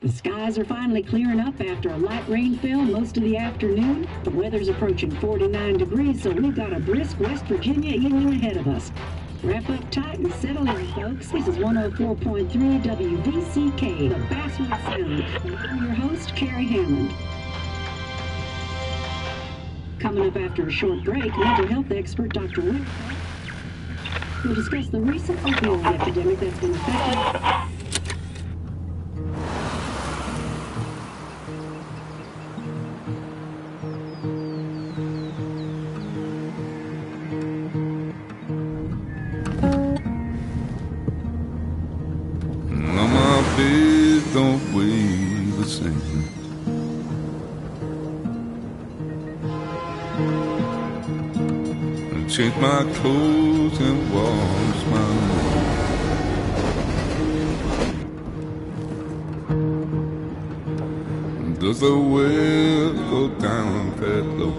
The skies are finally clearing up after a light rainfall most of the afternoon. The weather's approaching 49 degrees, so we've got a brisk West Virginia evening ahead of us. Wrap up tight and settle in, folks. This is 104.3 WVCK, the Basswood Sound. And I'm your host, Carrie Hammond. Coming up after a short break, mental health expert Dr. Wick will discuss the recent opioid epidemic that's been affecting. Don't weigh the same. And change my clothes and wash my nose. Does the well go down that low?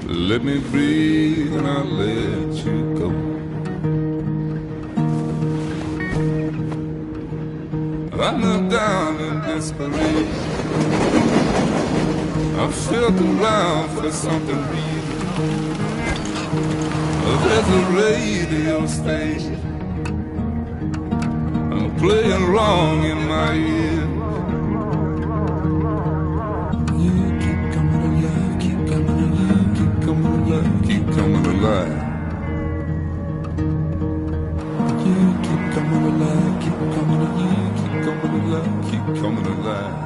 Let me breathe and I'll let you go. I knelt down in desperation. I felt around for something real. There's a radio station playing wrong in my ear. You keep coming alive, keep coming alive, keep coming alive, keep coming alive. You keep coming alive, keep coming alive. Coming alive, keep coming alive.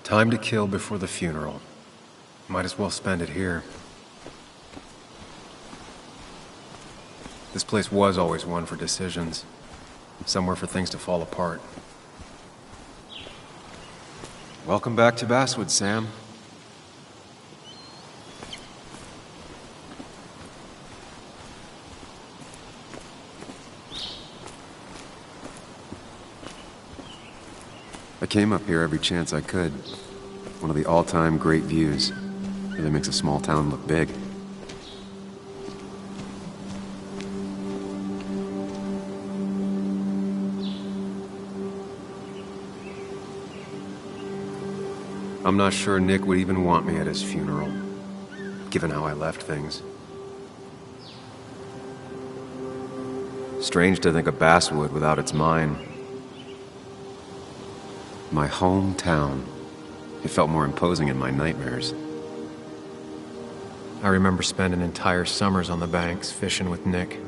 Time to kill before the funeral. Might as well spend it here. This place was always one for decisions. Somewhere for things to fall apart. Welcome back to Basswood, Sam. I came up here every chance I could. One of the all-time great views. Really makes a small town look big. I'm not sure Nick would even want me at his funeral, given how I left things. Strange to think of Basswood without its mine. My hometown. It felt more imposing in my nightmares. I remember spending entire summers on the banks fishing with Nick.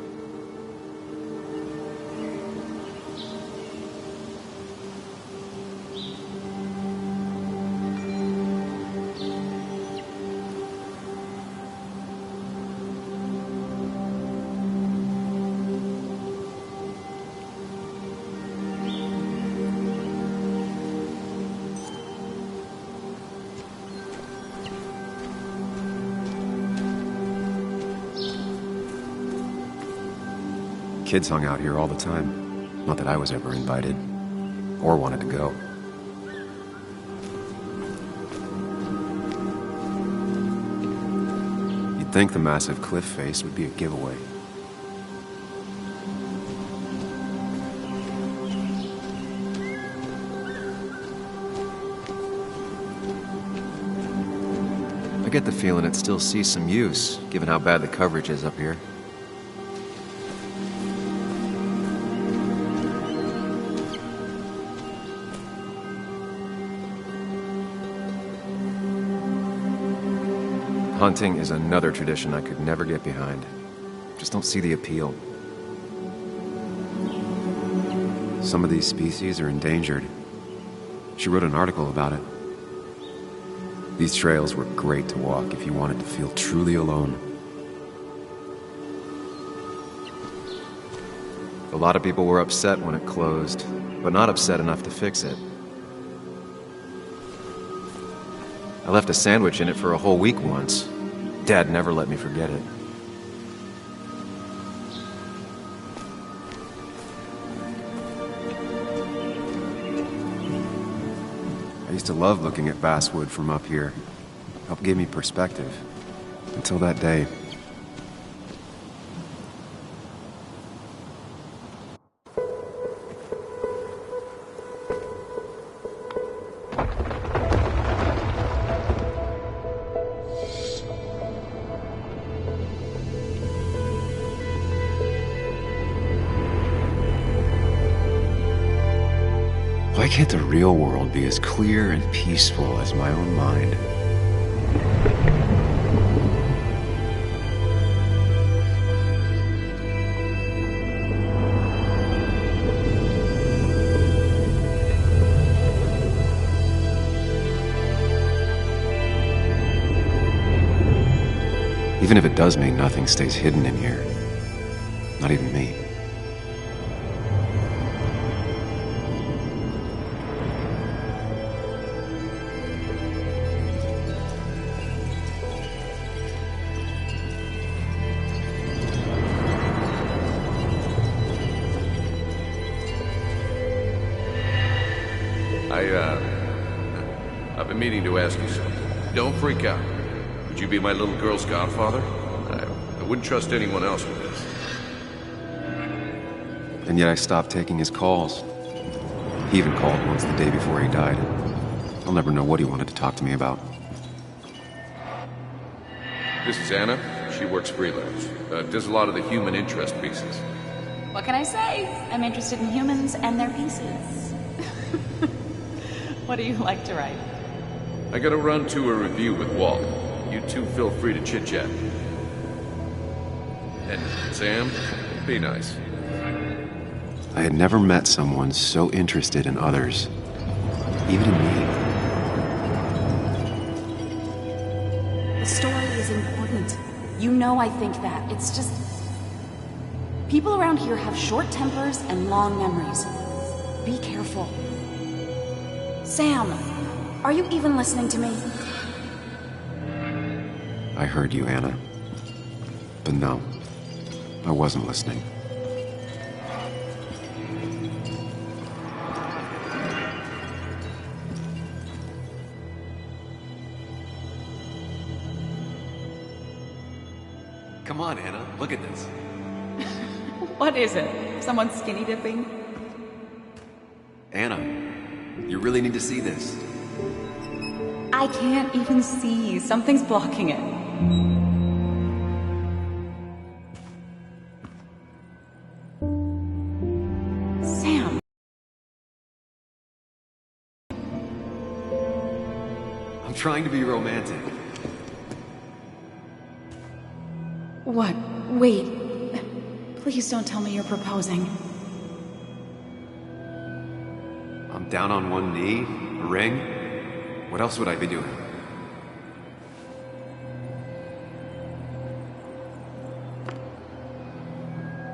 Kids hung out here all the time. Not that I was ever invited, or wanted to go. You'd think the massive cliff face would be a giveaway. I get the feeling it still sees some use, given how bad the coverage is up here. Hunting is another tradition I could never get behind. just don't see the appeal. Some of these species are endangered. She wrote an article about it. These trails were great to walk if you wanted to feel truly alone. A lot of people were upset when it closed, but not upset enough to fix it. I left a sandwich in it for a whole week once. Dad never let me forget it. I used to love looking at basswood from up here. Helped give me perspective. Until that day. Why can't the real world be as clear and peaceful as my own mind? Even if it does mean nothing stays hidden in here. Not even me. I've been meaning to ask you something. Don't freak out. Would you be my little girl's godfather? I wouldn't trust anyone else with this. And yet I stopped taking his calls. He even called once the day before he died. I'll never know what he wanted to talk to me about. This is Anna. She works freelance. Does a lot of the human interest pieces. What can I say? I'm interested in humans and their pieces. What do you like to write? I gotta run to a review with Walt. You two feel free to chit-chat. And Sam, be nice. I had never met someone so interested in others. Even in me. The story is important. You know I think that. It's just... people around here have short tempers and long memories. Be careful. Sam, are you even listening to me? I heard you, Anna. But no, I wasn't listening. Come on, Anna, look at this. What is it? Someone skinny dipping? Anna, you really need to see this. I can't even see. Something's blocking it. Sam. I'm trying to be romantic. What? Wait. Please don't tell me you're proposing. I'm down on one knee, a ring. What else would I be doing?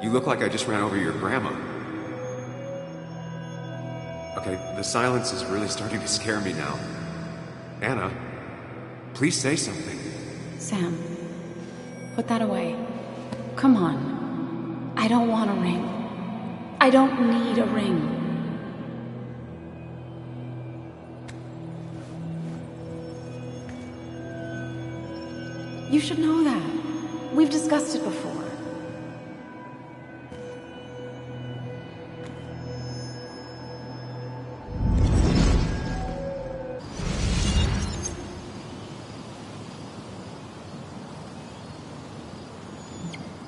You look like I just ran over your grandma. Okay, the silence is really starting to scare me now. Anna, please say something. Sam, put that away. Come on. I don't want a ring. I don't need a ring. You should know that. We've discussed it before.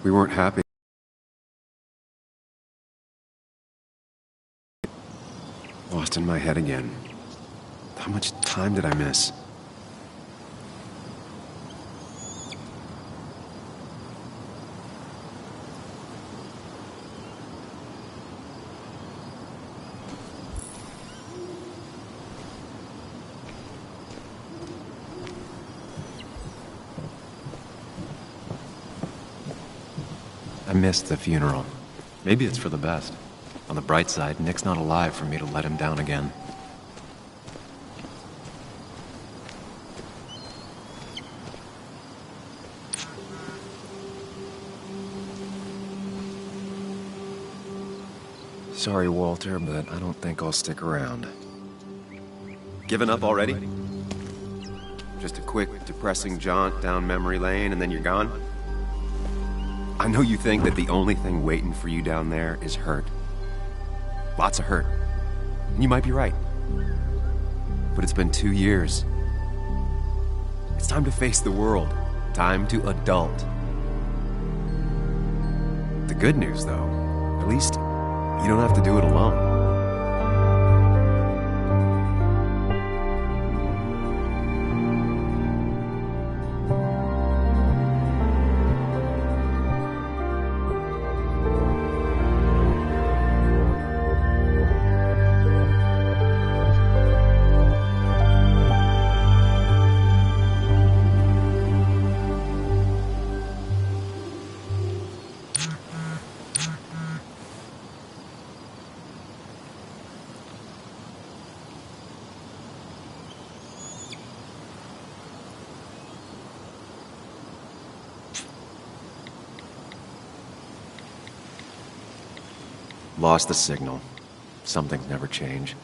We weren't happy. Lost in my head again. How much time did I miss? I missed the funeral. Maybe it's for the best. On the bright side, Nick's not alive for me to let him down again. Sorry, Walter, but I don't think I'll stick around. Given up already? Just a quick, depressing jaunt down memory lane and then you're gone? I know you think that the only thing waiting for you down there is hurt. Lots of hurt. And you might be right. But it's been 2 years. It's time to face the world. Time to adult. The good news, though, at least you don't have to do it alone. Lost the signal. Some things never change.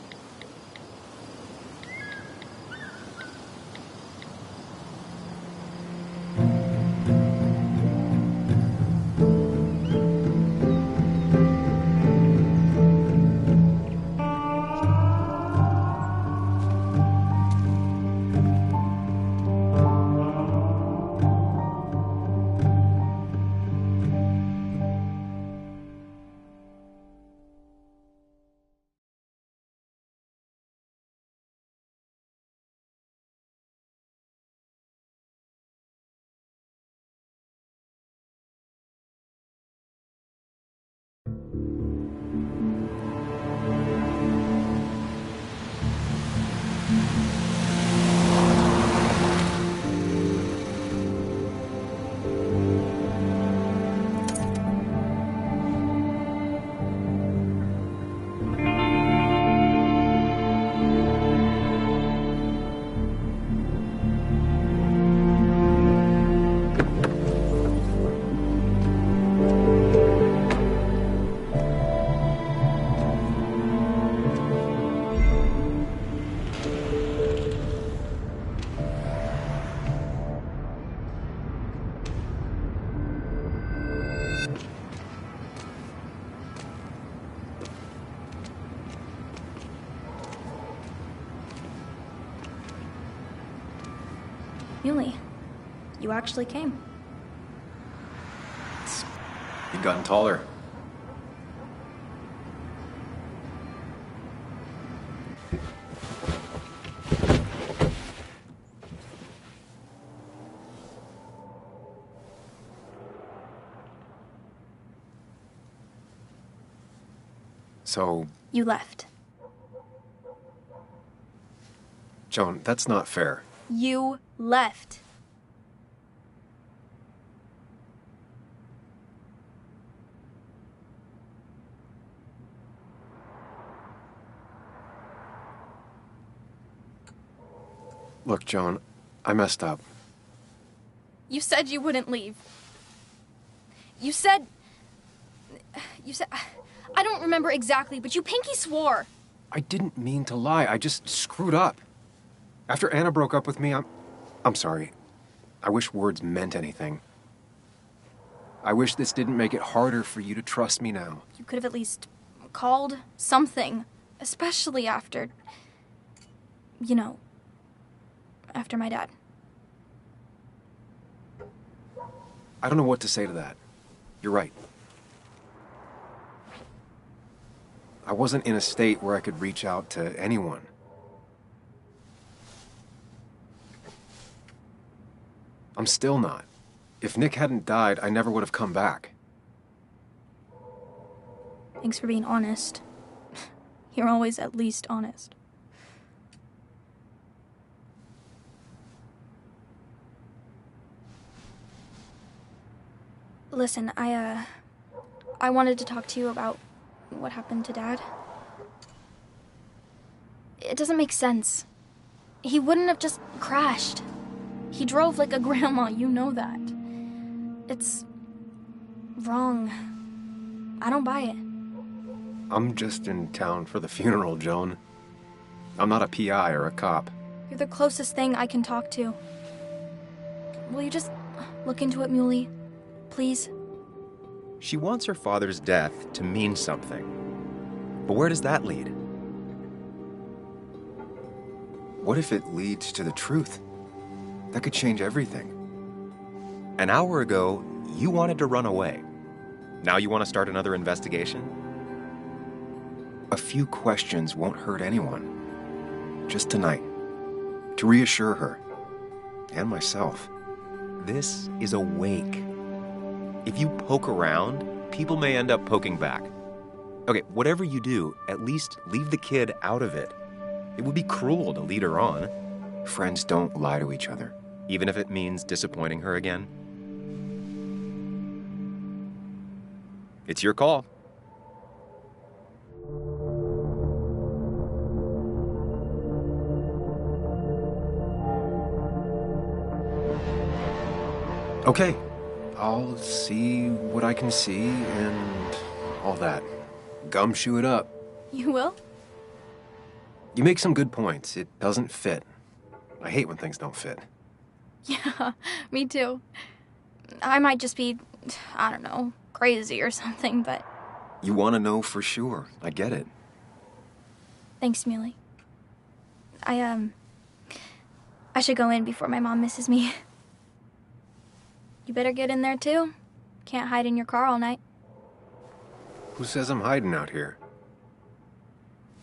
Yuli, you actually came. You've gotten taller. So... You left. Joan, that's not fair. You left. Look, Joan, I messed up. You said you wouldn't leave. You said... I don't remember exactly, but you pinky swore. I didn't mean to lie. I just screwed up. After Anna broke up with me, I'm sorry. I wish words meant anything. I wish this didn't make it harder for you to trust me now. You could have at least called something, especially after... You know, after my dad. I don't know what to say to that. You're right. I wasn't in a state where I could reach out to anyone. I'm still not. If Nick hadn't died, I never would have come back. Thanks for being honest. You're always at least honest. Listen, I wanted to talk to you about what happened to Dad. It doesn't make sense. He wouldn't have just crashed. He drove like a grandma, you know that. It's wrong. I don't buy it. I'm just in town for the funeral, Joan. I'm not a PI or a cop. You're the closest thing I can talk to. Will you just look into it, Muley? Please? She wants her father's death to mean something. But where does that lead? What if it leads to the truth? That could change everything. An hour ago, you wanted to run away. Now you want to start another investigation? A few questions won't hurt anyone. Just tonight. To reassure her. And myself. This is a wake. If you poke around, people may end up poking back. Okay, whatever you do, at least leave the kid out of it. It would be cruel to lead her on. Friends don't lie to each other, even if it means disappointing her again. It's your call. Okay, I'll see what I can see and all that. Gumshoe it up. You will? You make some good points. It doesn't fit. I hate when things don't fit. Yeah, me too. I might just be, I don't know, crazy or something, but... You want to know for sure. I get it. Thanks, Muley. I should go in before my mom misses me. You better get in there, too. Can't hide in your car all night. Who says I'm hiding out here?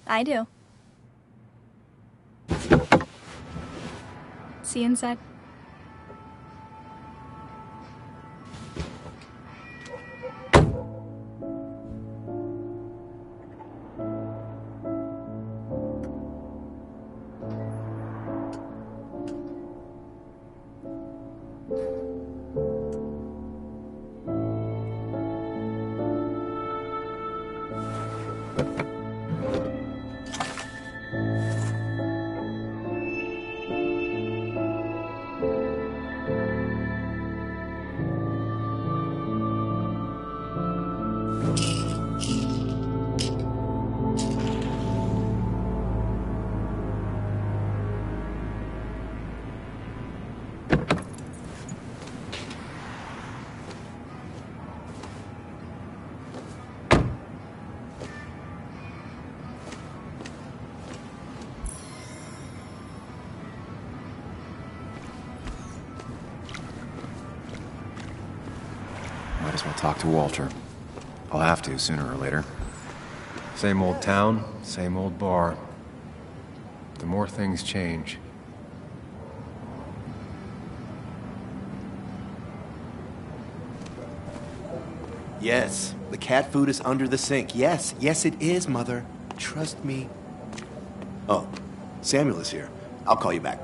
I do. See you inside. Might as well talk to Walter. I'll have to sooner or later. Same old town, same old bar. The more things change. Yes, the cat food is under the sink. Yes, yes it is, Mother. Trust me. Oh, Samuel is here. I'll call you back.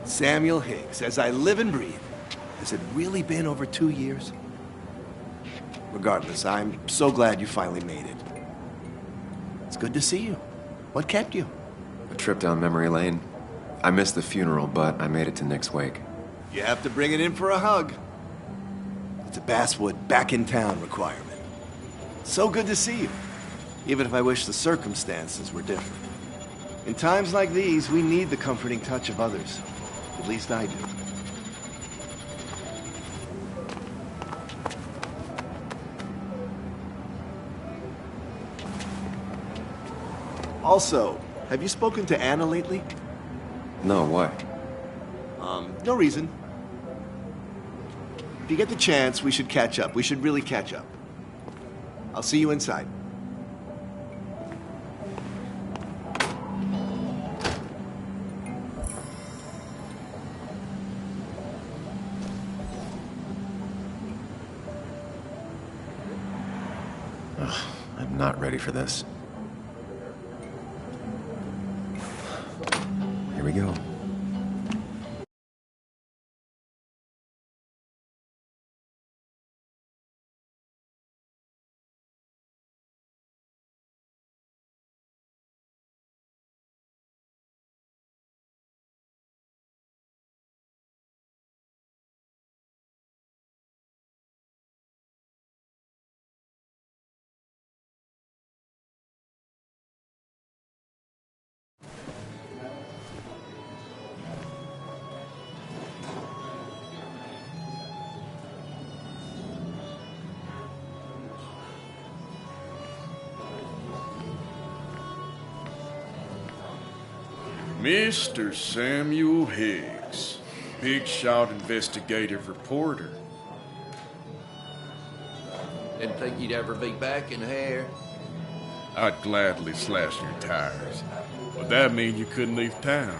Samuel Higgs, as I live and breathe. Has it really been over 2 years? Regardless, I'm so glad you finally made it. It's good to see you. What kept you? A trip down memory lane. I missed the funeral, but I made it to Nick's wake. You have to bring it in for a hug. It's a Basswood back in town requirement. So good to see you, even if I wish the circumstances were different. In times like these, we need the comforting touch of others. At least I do. Also, have you spoken to Anna lately? No, why? No reason. If you get the chance, we should catch up. We should really catch up. I'll see you inside. Ugh, I'm not ready for this. Here we go. Mr. Samuel Higgs, big shot investigative reporter. Didn't think you'd ever be back in here. I'd gladly slash your tires. But that mean you couldn't leave town.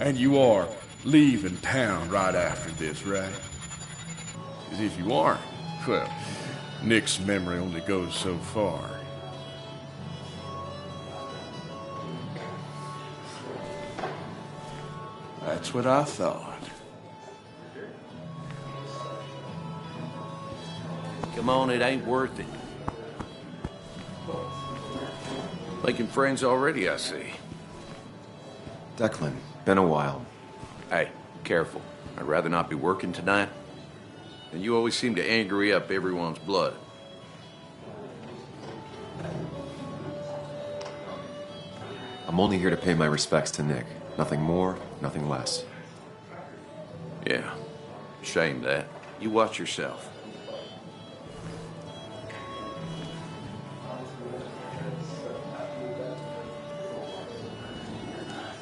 And you are leaving town right after this, right? As if you aren't. Well, Nick's memory only goes so far. That's what I thought. Come on, it ain't worth it. Making friends already, I see. Declan, been a while. Hey, careful. I'd rather not be working tonight. And you always seem to angry up everyone's blood. I'm only here to pay my respects to Nick. Nothing more, nothing less. Yeah, shame that. You watch yourself.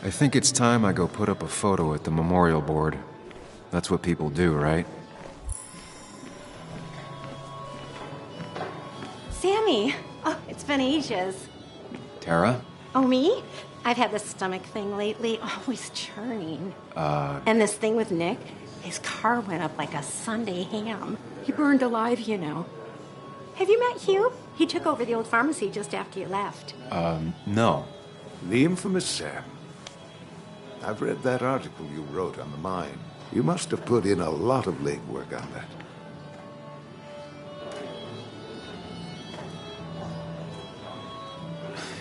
I think it's time I go put up a photo at the memorial board. That's what people do, right? Sammy! Oh, it's been ages. Tara? Oh, me? I've had this stomach thing lately, always churning. And this thing with Nick, his car went up like a Sunday ham. He burned alive, you know. Have you met Hugh? He took over the old pharmacy just after you left. No. The infamous Sam. I've read that article you wrote on the mine. You must have put in a lot of legwork on that.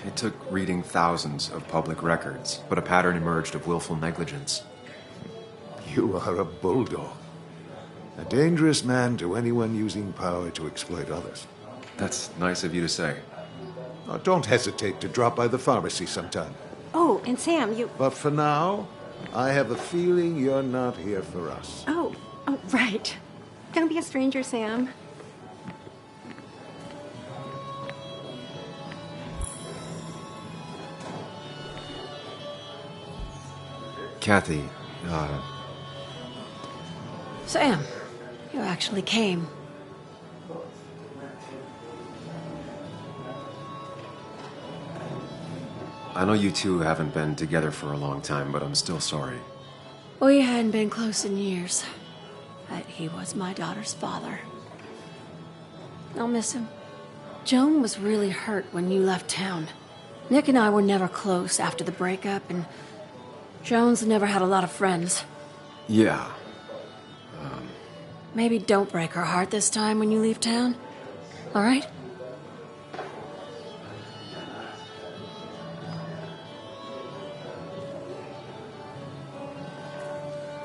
It took reading thousands of public records, but a pattern emerged of willful negligence. You are a bulldog. A dangerous man to anyone using power to exploit others. That's nice of you to say. Now, don't hesitate to drop by the pharmacy sometime. Oh, and Sam, you... But for now, I have a feeling you're not here for us. Oh, right. Don't be a stranger, Sam. Kathy, Sam, you actually came. I know you two haven't been together for a long time, but I'm still sorry. We hadn't been close in years, but he was my daughter's father. I'll miss him. Joan was really hurt when you left town. Nick and I were never close after the breakup, and Joan's never had a lot of friends. Yeah. Maybe don't break her heart this time when you leave town, all right?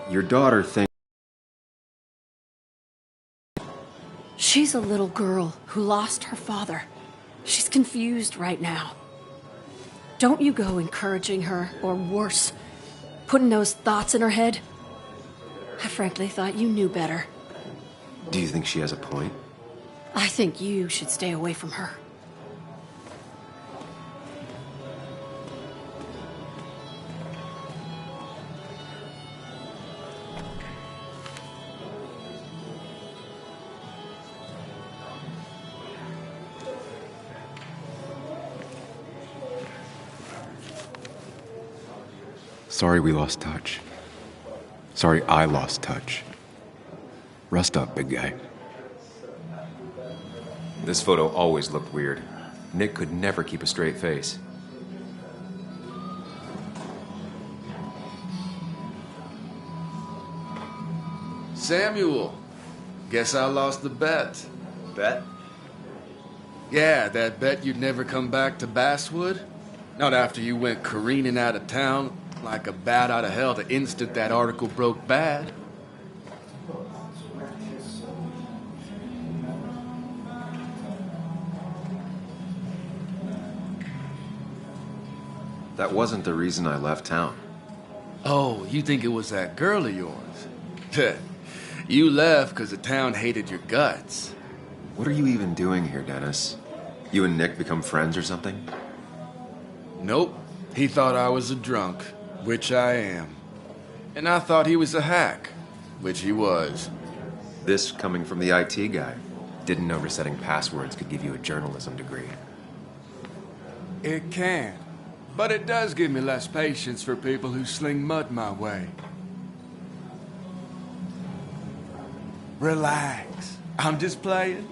Your daughter thinks... She's a little girl who lost her father. She's confused right now. Don't you go encouraging her, or worse, putting those thoughts in her head. I frankly thought you knew better. Do you think she has a point? I think you should stay away from her. Sorry we lost touch. Sorry I lost touch. Rest up, big guy. This photo always looked weird. Nick could never keep a straight face. Samuel, guess I lost the bet. Bet? Yeah, that bet you'd never come back to Basswood. Not after you went careening out of town like a bat out of hell the instant that article broke bad. That wasn't the reason I left town. Oh, you think it was that girl of yours? You left because the town hated your guts. What are you even doing here, Dennis? You and Nick become friends or something? Nope. He thought I was a drunk. which I am. And I thought he was a hack, which he was. This coming from the IT guy. Didn't know resetting passwords could give you a journalism degree. It can, but it does give me less patience for people who sling mud my way. Relax. I'm just playing.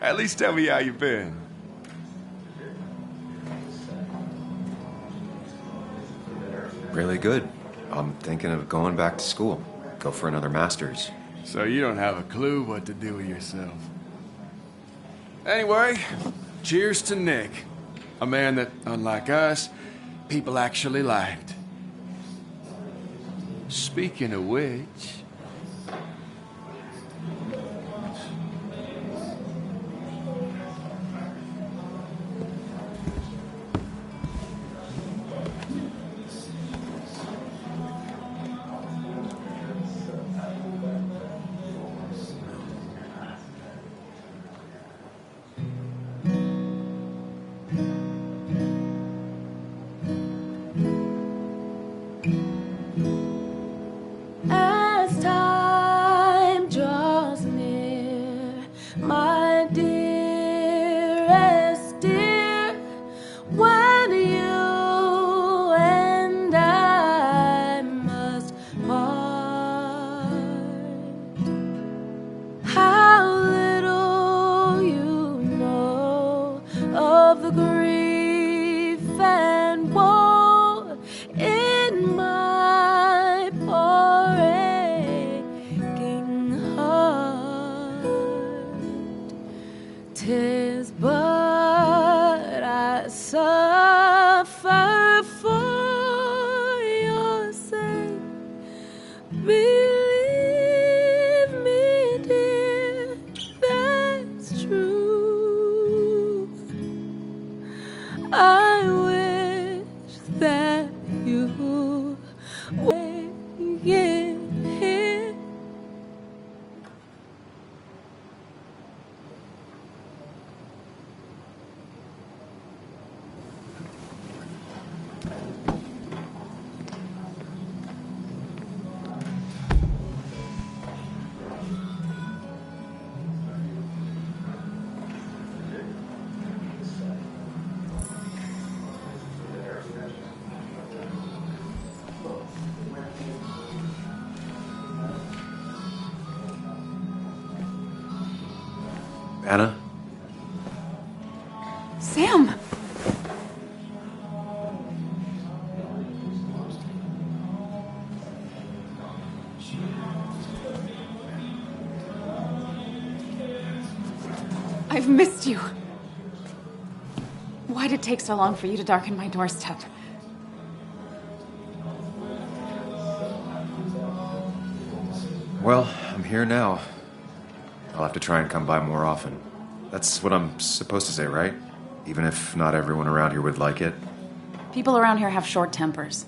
At least tell me how you been. Really good. I'm thinking of going back to school. Go for another master's. So you don't have a clue what to do with yourself. Anyway, cheers to Nick. A man that, unlike us, people actually liked. Speaking of which... As time draws near, my dearest dear, when you and I must part, how little you know of the grief and woe in my poor aching heart. 'Tis but I suffer for your sake. Believe me, dear, that's true. I wish that you were here. Anna? Sam! I've missed you. Why'd it take so long for you to darken my doorstep? Well, I'm here now. I'll have to try and come by more often. That's what I'm supposed to say, right? Even if not everyone around here would like it. People around here have short tempers,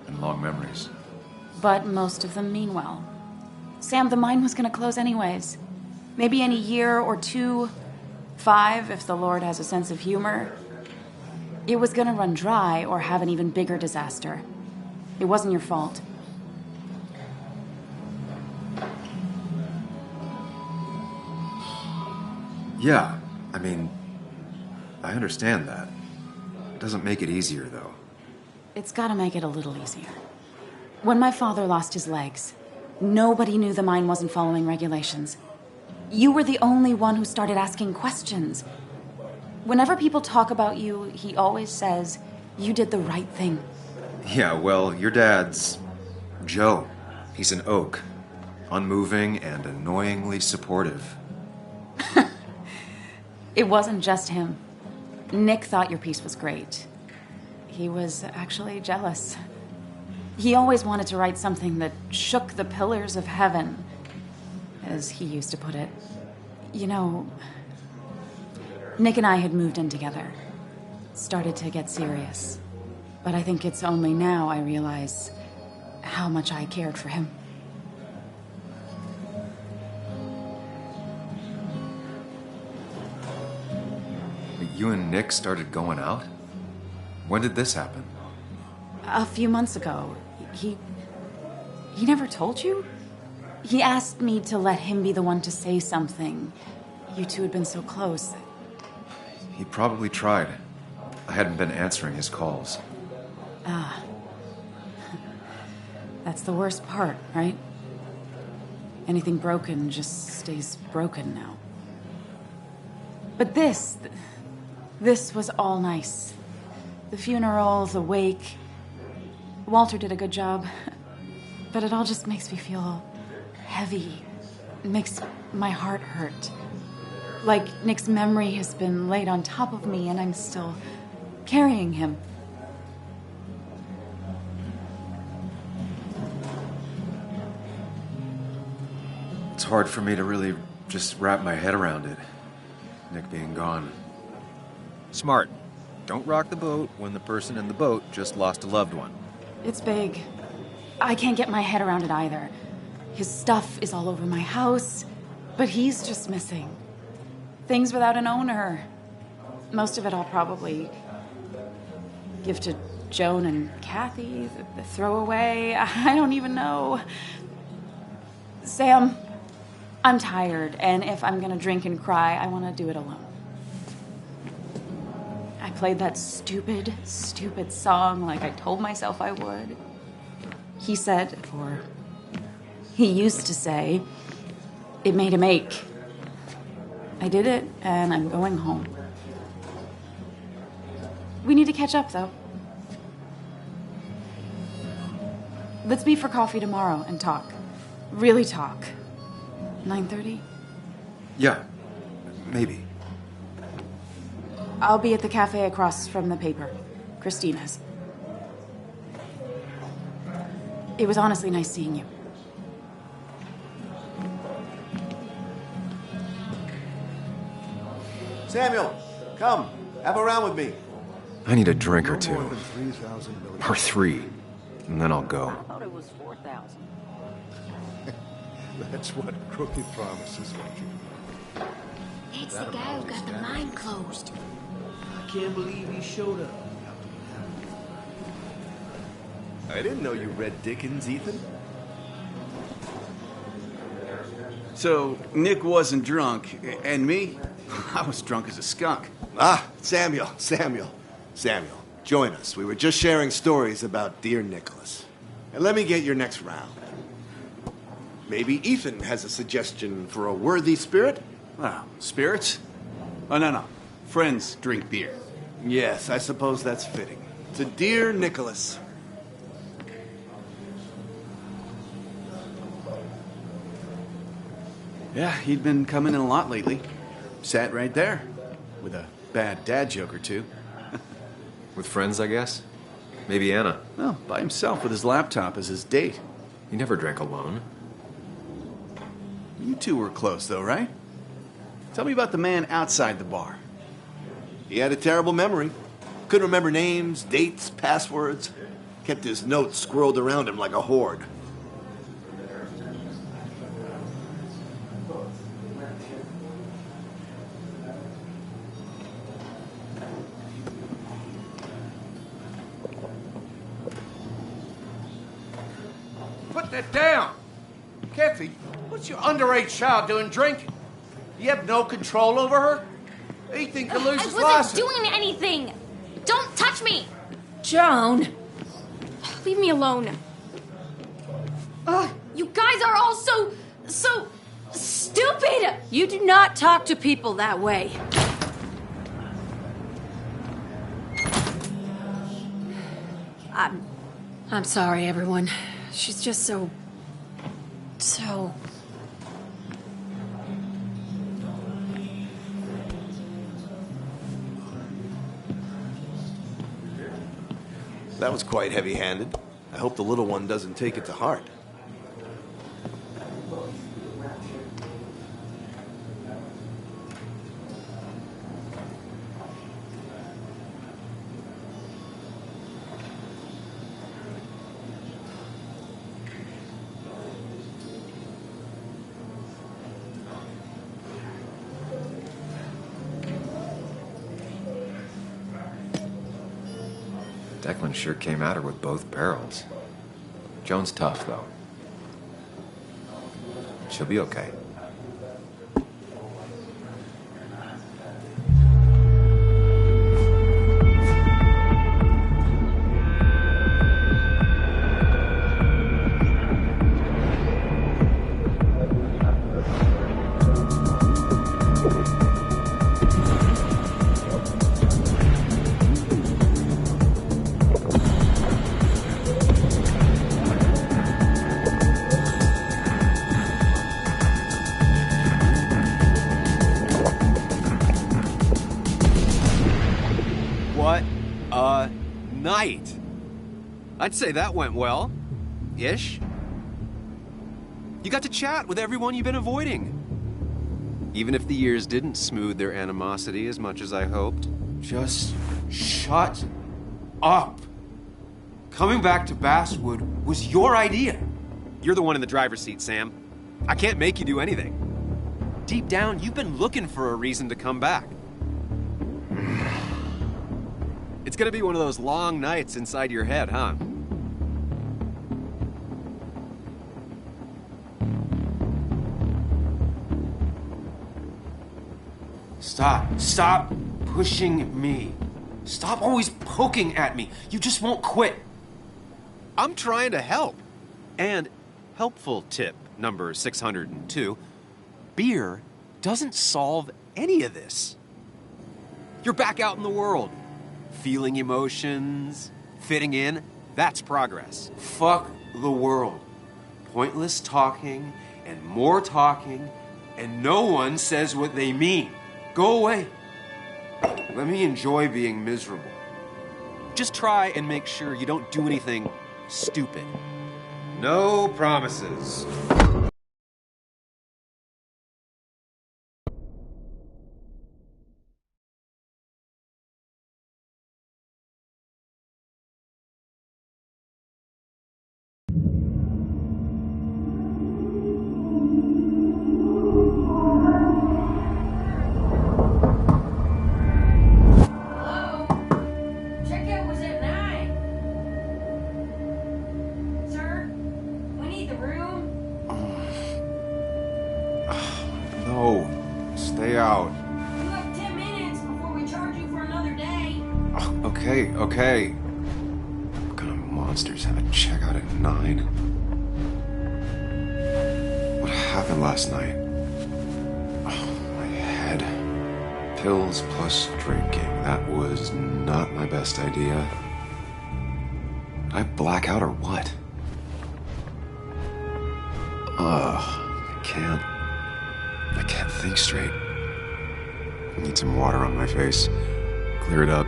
And long memories. but most of them mean well. Sam, the mine was gonna close anyways. Maybe in a year or 2, 5, if the Lord has a sense of humor. It was gonna run dry or have an even bigger disaster. It wasn't your fault. Yeah, I mean, I understand that. It doesn't make it easier, though. It's gotta make it a little easier. When my father lost his legs, nobody knew the mine wasn't following regulations. You were the only one who started asking questions. Whenever people talk about you, he always says, you did the right thing. Yeah, well, your dad's Joe. He's an oak. Unmoving and annoyingly supportive. It wasn't just him. Nick thought your piece was great. He was actually jealous. He always wanted to write something that shook the pillars of heaven, as he used to put it. You know, Nick and I had moved in together. Started to get serious. But I think it's only now I realize how much I cared for him. You and Nick started going out? When did this happen? A few months ago. He never told you? He asked me to let him be the one to say something. You two had been so close. He probably tried. I hadn't been answering his calls. Ah. That's the worst part, right? Anything broken just stays broken now. But this was all nice. The funeral, the wake. Walter did a good job. But it all just makes me feel heavy. It makes my heart hurt. Like Nick's memory has been laid on top of me and I'm still carrying him. It's hard for me to really just wrap my head around it. Nick being gone. Smart. Don't rock the boat when the person in the boat just lost a loved one. It's big. I can't get my head around it either. His stuff is all over my house, but he's just missing. Things without an owner. Most of it I'll probably give to Joan and Kathy, the throwaway. I don't even know. Sam, I'm tired, and if I'm gonna drink and cry, I want to do it alone. I played that stupid song like I told myself I would. He said, or he used to say, it made him ache. I did it, and I'm going home. We need to catch up, though. Let's meet for coffee tomorrow and talk. Really talk. 9:30? Yeah, maybe. I'll be at the cafe across from the paper. Christina's. It was honestly nice seeing you. Samuel, come. Have a round with me. I need a drink or two. Or 3. And then I'll go. I thought it was 4,000. That's what crooked promises let you do. It's the guy who got the mine closed. I can't believe he showed up. I didn't know you read Dickens, Ethan. So, Nick wasn't drunk, and me? I was drunk as a skunk. Ah, Samuel, join us. We were just sharing stories about dear Nicholas. And let me get your next round. Maybe Ethan has a suggestion for a worthy spirit? Wow, spirits? Oh, no. Friends drink beer. Yes, I suppose that's fitting. To dear Nicholas. Yeah, he'd been coming in a lot lately. Sat right there, with a bad dad joke or two. With friends, I guess? Maybe Anna. Well, by himself with his laptop as his date. He never drank alone. You two were close, though, right? Tell me about the man outside the bar. He had a terrible memory. Couldn't remember names, dates, passwords. Kept his notes squirreled around him like a hoard. Put that down! Kathy, what's your underage child doing drinking? You have no control over her? Ethan could lose his license. I wasn't doing anything! Don't touch me! Joan! Leave me alone. You guys are all so stupid! You do not talk to people that way. I'm sorry, everyone. She's just so... That was quite heavy-handed. I hope the little one doesn't take it to heart. Declan sure came at her with both barrels. Joan's tough, though. She'll be okay. What a night! I'd say that went well. Ish. You got to chat with everyone you've been avoiding. Even if the years didn't smooth their animosity as much as I hoped. Just shut up. Coming back to Basswood was your idea. You're the one in the driver's seat, Sam. I can't make you do anything. Deep down, you've been looking for a reason to come back. It's gonna be one of those long nights inside your head, huh? Stop pushing me. Stop always poking at me. You just won't quit. I'm trying to help. And helpful tip number 602, beer doesn't solve any of this. You're back out in the world. Feeling emotions, fitting in, that's progress. Fuck the world. Pointless talking and more talking, and no one says what they mean. Go away. Let me enjoy being miserable. Just try and make sure you don't do anything stupid. No promises. Checkout was at 9. Sir, we need the room. No, stay out. You have 10 minutes before we charge you for another day. Okay. What kind of monsters have a checkout at 9? What happened last night? Oh, my head. Pills plus drinking. That was not my best idea. Did I black out or what? I can't think straight. I need some water on my face. Clear it up.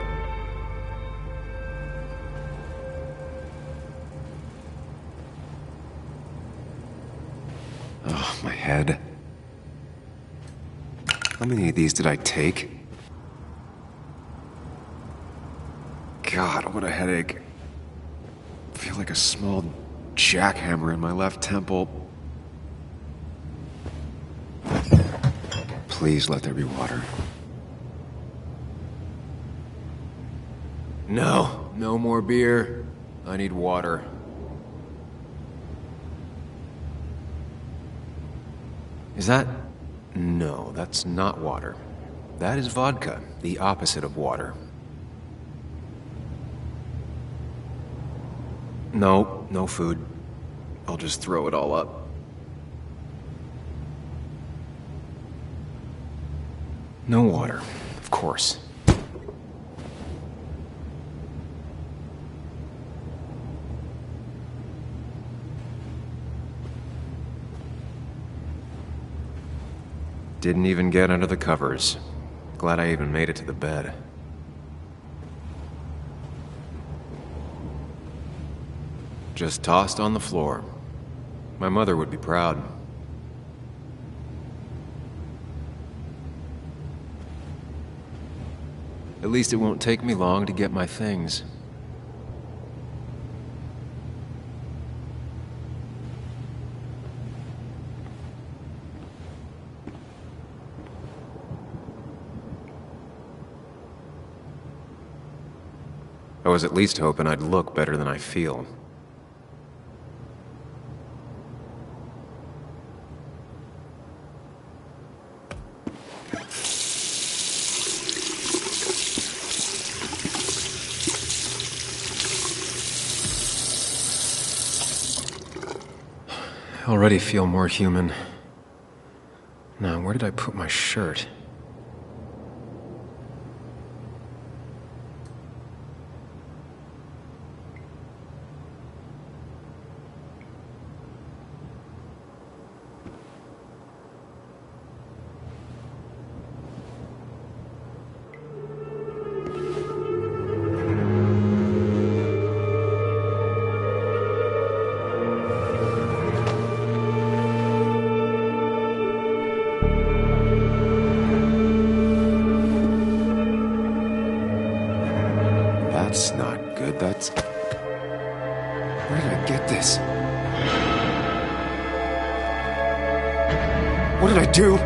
Oh, my head. How many of these did I take? God, what a headache. I feel like a small jackhammer in my left temple. Please let there be water. No more beer. I need water. Is that... No, that's not water. That is vodka, the opposite of water. No food. I'll just throw it all up. No water, of course. Didn't even get under the covers. Glad I even made it to the bed. Just tossed on the floor. My mother would be proud. At least it won't take me long to get my things. I was at least hoping I'd look better than I feel. I already feel more human. Now, where did I put my shirt? That's not good. That's... Where did I get this? What did I do?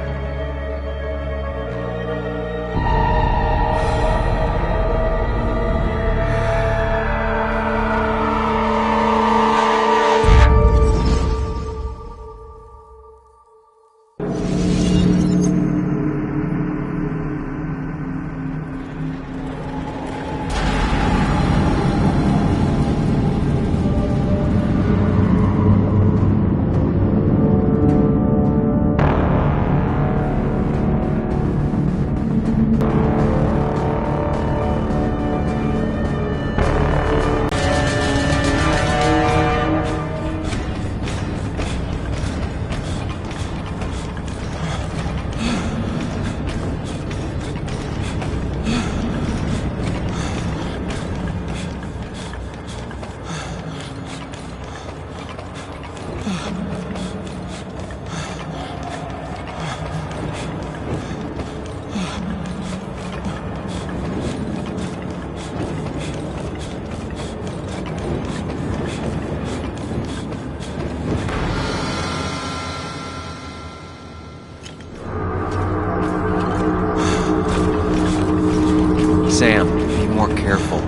Sam, be more careful.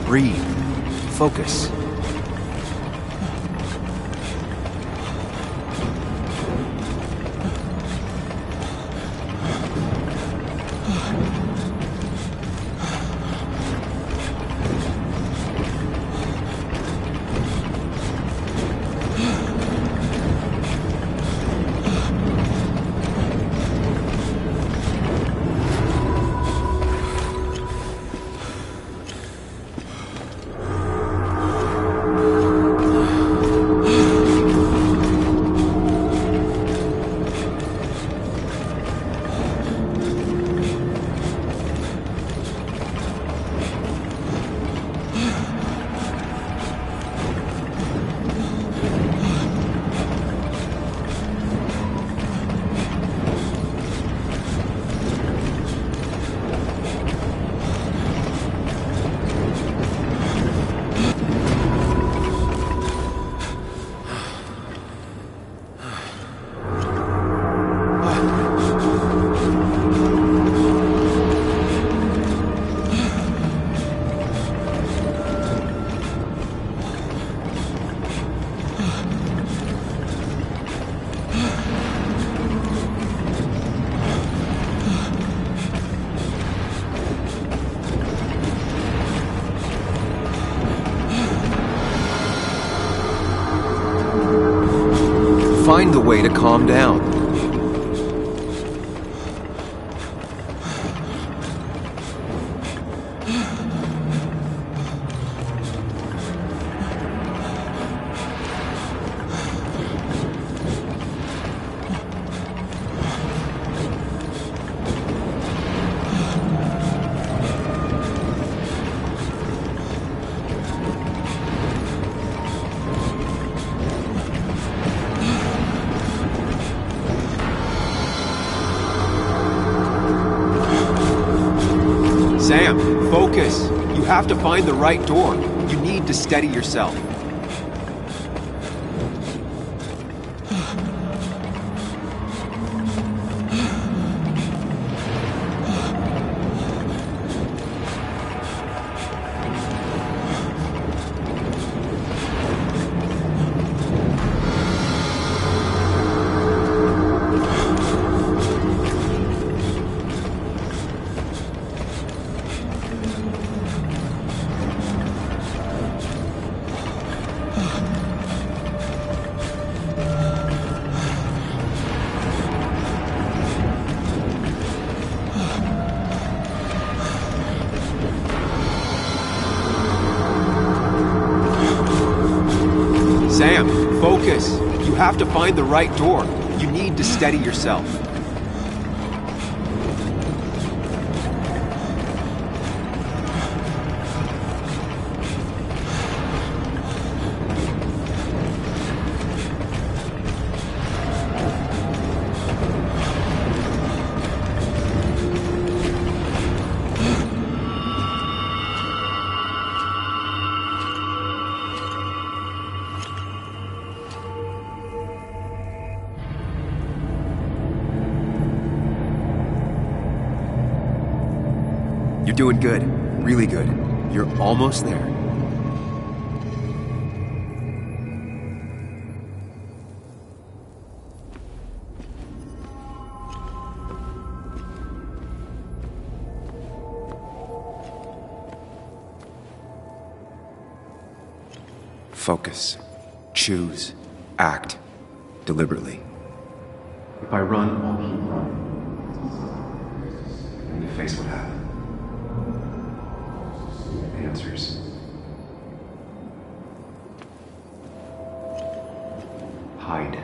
Breathe. Focus. Find the way to calm down. Sam, focus. You have to find the right door. You need to steady yourself. Sam, focus. You have to find the right door. You need to steady yourself. You're doing good. Really good. You're almost there. Focus. Choose. Act. Deliberately. If I run, I'll keep running. And the face would happen. Answers. Hide.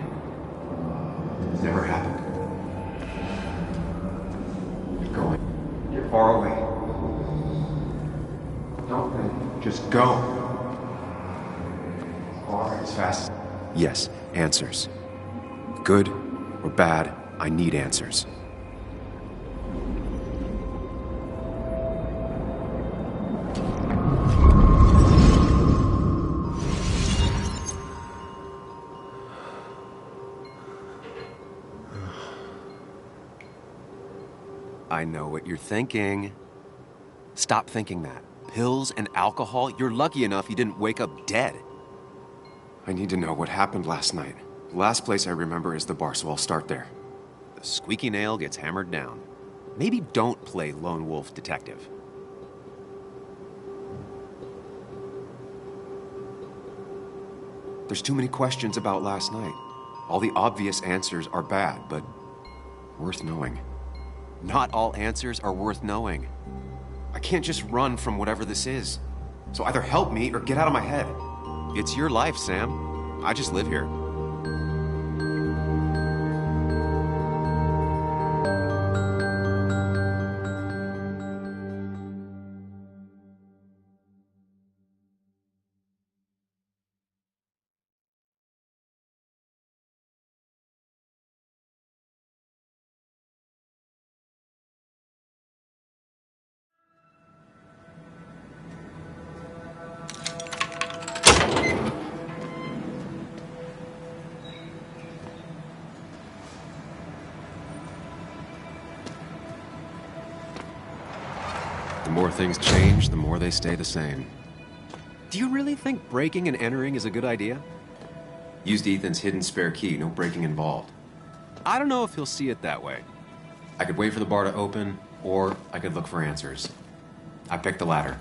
It's never happened. You're going. You're far away. Don't think. Just go. Far as fast. Yes, answers. Good or bad, I need answers. I know what you're thinking. Stop thinking that. Pills and alcohol, you're lucky enough you didn't wake up dead. I need to know what happened last night. The last place I remember is the bar, so I'll start there. The squeaky nail gets hammered down. Maybe don't play lone wolf detective. There's too many questions about last night. All the obvious answers are bad, but worth knowing. Not all answers are worth knowing. I can't just run from whatever this is. So either help me or get out of my head. It's your life, Sam. I just live here. The more things change, the more they stay the same. Do you really think breaking and entering is a good idea? Used Ethan's hidden spare key, no breaking involved. I don't know if he'll see it that way. I could wait for the bar to open, or I could look for answers. I picked the latter.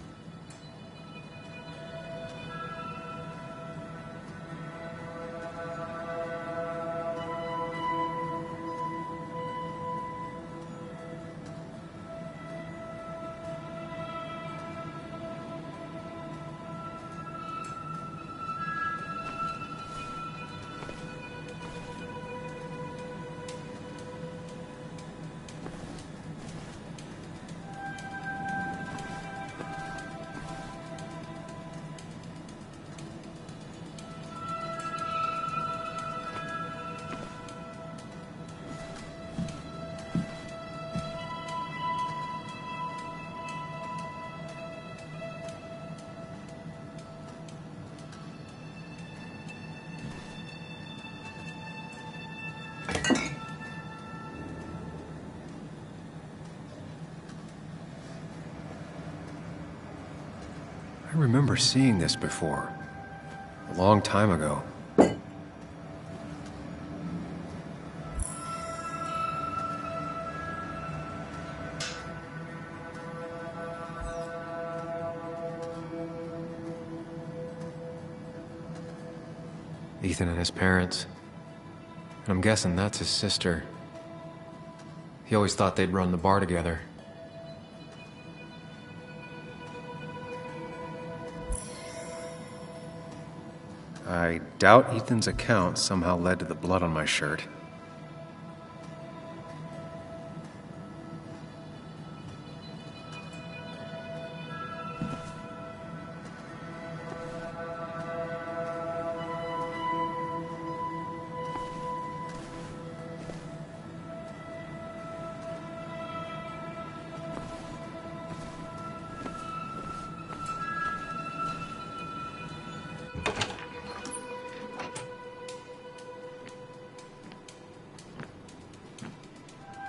I remember seeing this before. A long time ago. Ethan and his parents. And I'm guessing that's his sister. He always thought they'd run the bar together. I doubt Ethan's account somehow led to the blood on my shirt.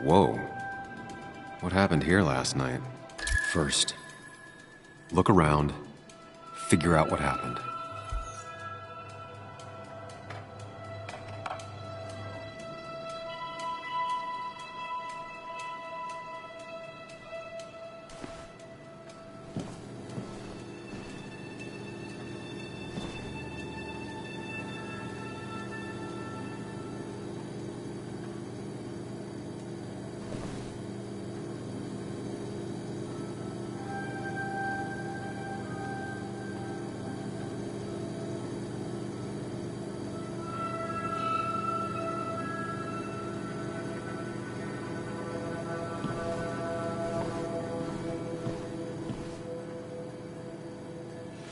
Whoa. What happened here last night? First, look around, figure out what happened.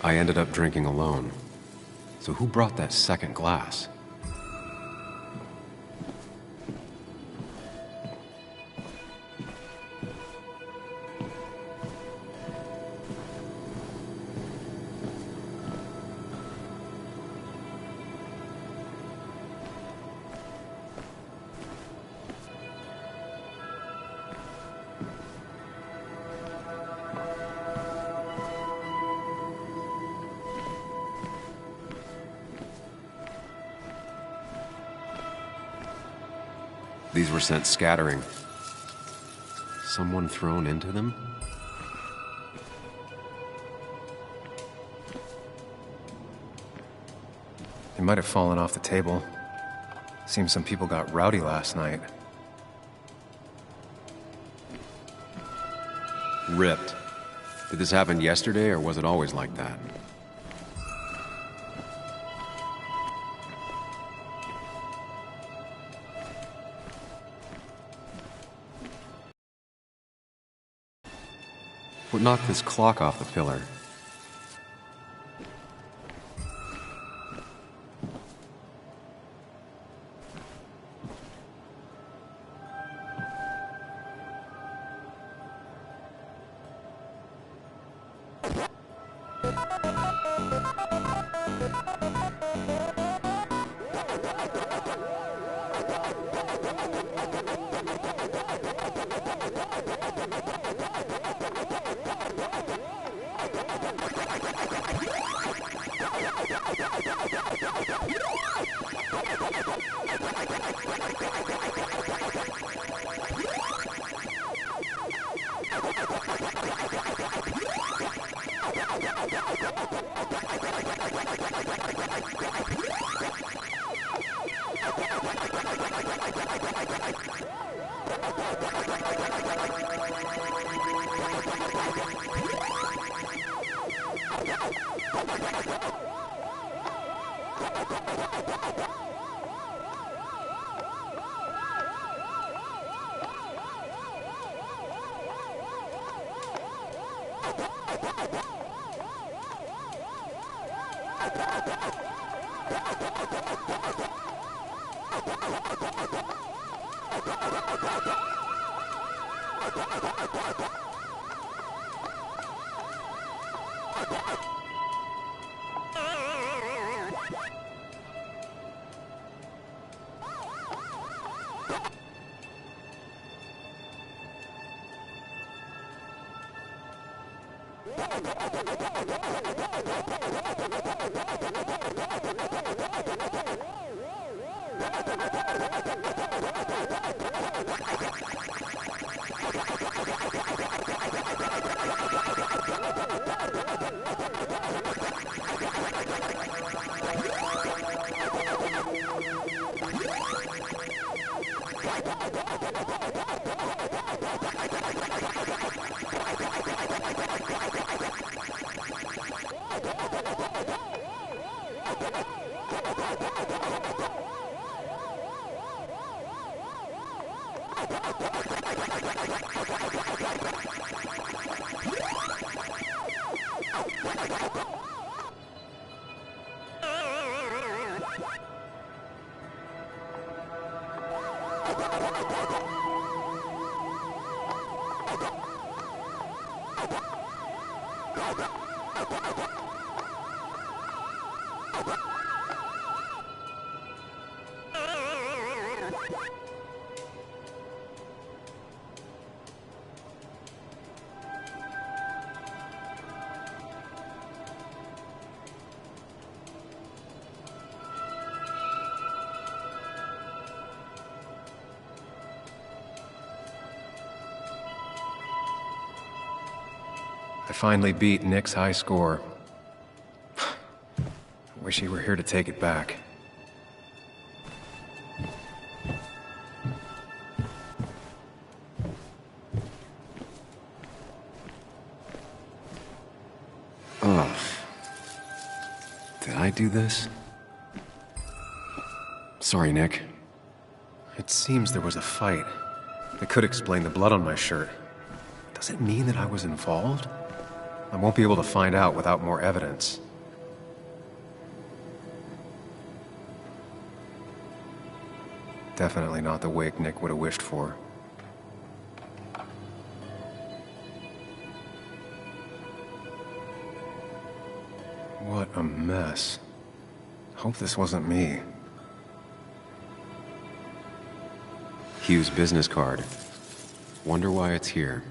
I ended up drinking alone. So who brought that second glass? These were sent scattering. Someone thrown into them? They might have fallen off the table. Seems some people got rowdy last night. Ripped. Did this happen yesterday, or was it always like that? What knocked this clock off the pillar? I finally beat Nick's high score. I wish he were here to take it back. Oh. Did I do this? Sorry, Nick. It seems there was a fight. It could explain the blood on my shirt. Does it mean that I was involved? I won't be able to find out without more evidence. Definitely not the wake Nick would have wished for. What a mess. Hope this wasn't me. Hugh's business card. Wonder why it's here.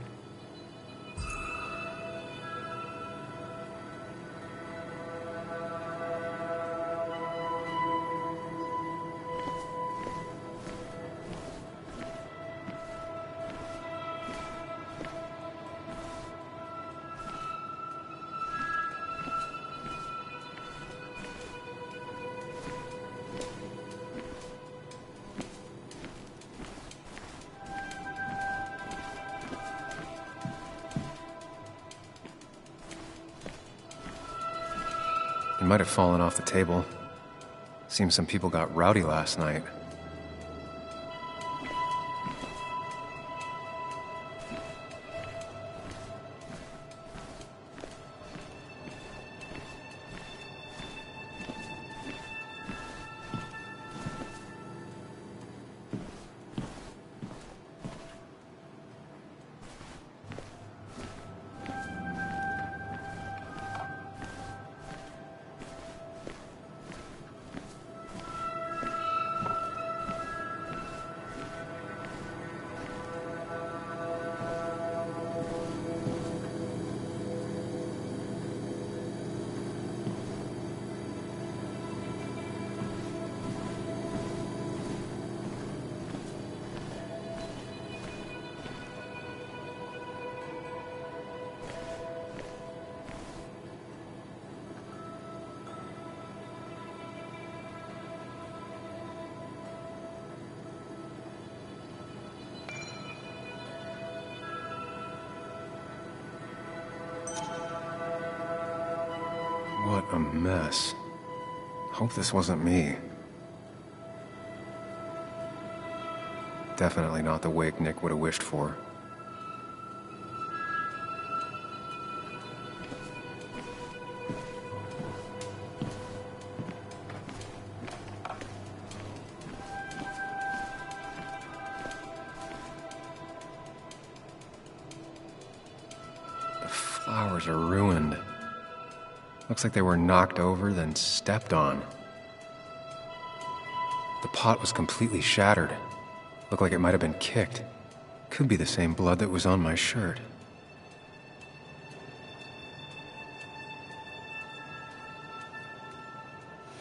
It might have fallen off the table. Seems some people got rowdy last night. What a mess. Hope this wasn't me. Definitely not the wake Nick would have wished for. The flowers are ruined. Looks like they were knocked over, then stepped on. The pot was completely shattered. Looked like it might have been kicked. Could be the same blood that was on my shirt.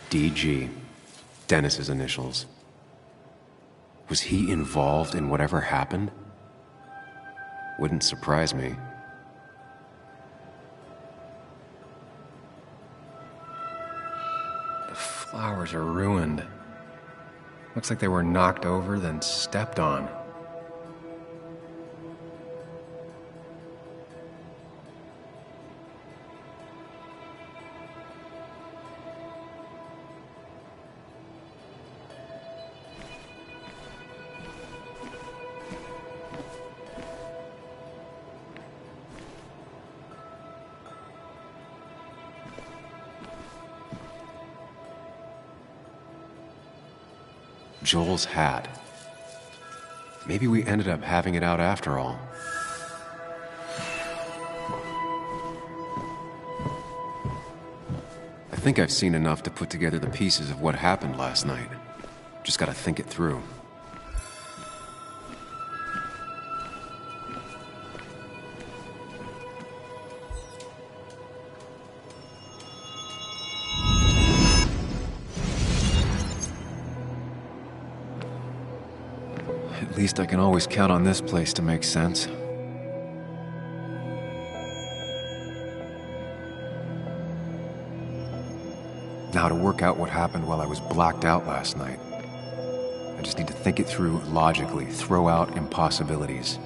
DG. Dennis's initials. Was he involved in whatever happened? Wouldn't surprise me. The flowers are ruined. Looks like they were knocked over, then stepped on. Joel's hat. Maybe we ended up having it out after all. I think I've seen enough to put together the pieces of what happened last night. Just gotta think it through. At least I can always count on this place to make sense. Now to work out what happened while I was blacked out last night. I just need to think it through logically, throw out impossibilities.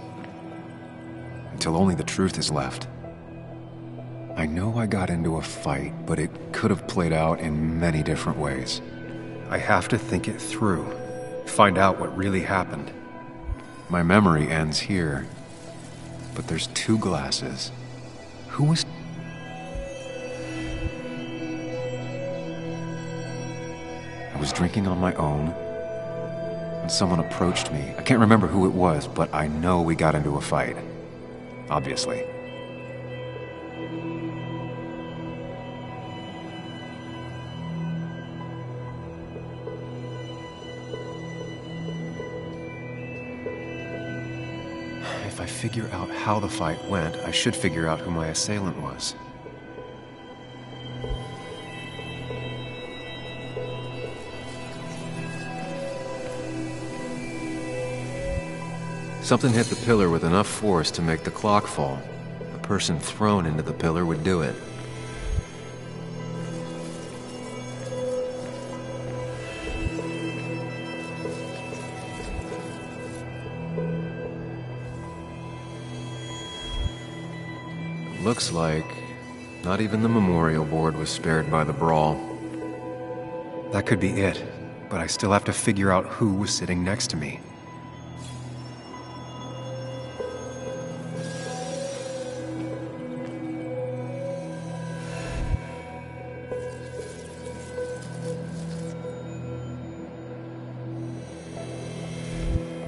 Until only the truth is left. I know I got into a fight, but it could have played out in many different ways. I have to think it through, find out what really happened. My memory ends here, but there's two glasses. Who was... I was drinking on my own, and someone approached me. I can't remember who it was, but I know we got into a fight. Obviously. If I figure out how the fight went, I should figure out who my assailant was. Something hit the pillar with enough force to make the clock fall. The person thrown into the pillar would do it. Looks like not even the memorial board was spared by the brawl. That could be it, but I still have to figure out who was sitting next to me.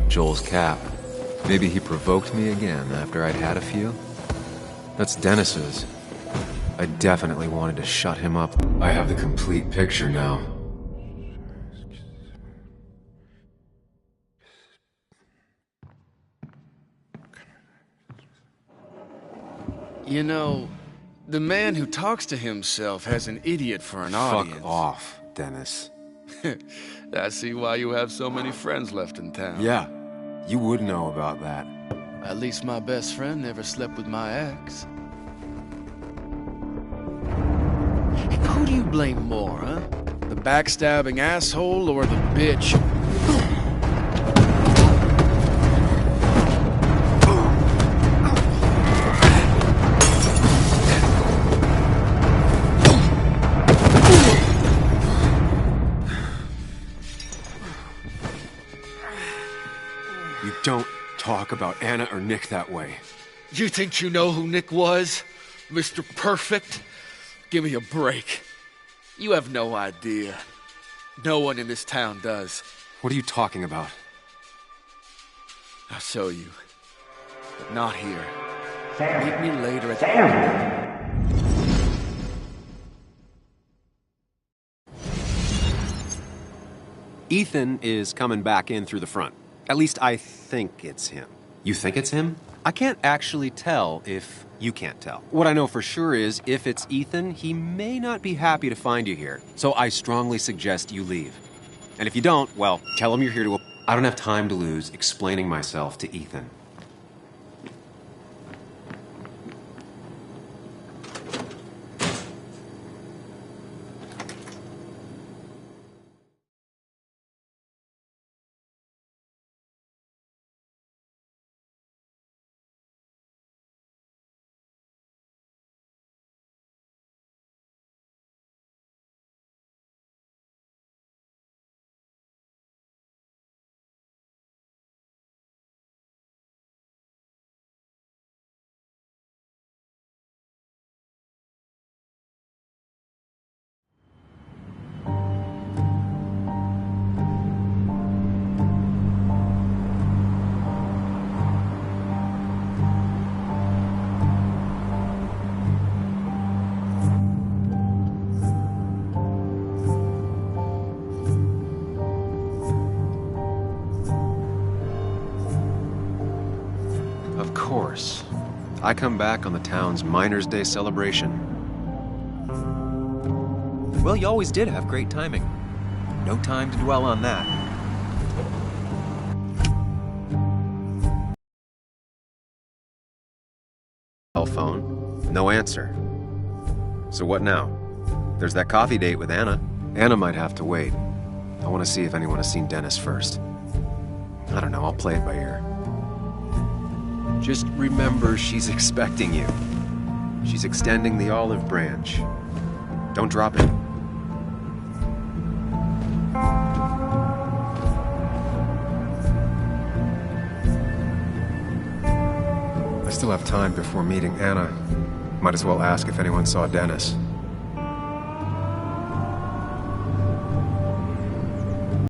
Joel's cap. Maybe he provoked me again after I'd had a few? That's Dennis's. I definitely wanted to shut him up. I have the complete picture now. You know, the man who talks to himself has an idiot for an audience. Fuck off, Dennis. I see why you have so many friends left in town. Yeah, you would know about that. At least my best friend never slept with my ex. Who do you blame more, huh? The backstabbing asshole or the bitch? You don't talk about Anna or Nick that way. You think you know who Nick was? Mr. Perfect? Give me a break. You have no idea. No one in this town does. What are you talking about? I'll show you. But not here. Meet me later at Ethan is coming back in through the front. At least I think it's him. You think it's him? I can't actually tell if you can't tell. What I know for sure is, if it's Ethan, he may not be happy to find you here. So I strongly suggest you leave. And if you don't, well, tell him you're here to... I don't have time to lose explaining myself to Ethan. course. I come back on the town's Miners' Day celebration. Well, you always did have great timing. No time to dwell on that. Cell phone, no answer. So what now? There's that coffee date with Anna. Anna might have to wait. I want to see if anyone has seen Dennis first. I don't know, I'll play it by ear. Just remember she's expecting you. She's extending the olive branch. Don't drop it. I still have time before meeting Anna. Might as well ask if anyone saw Dennis.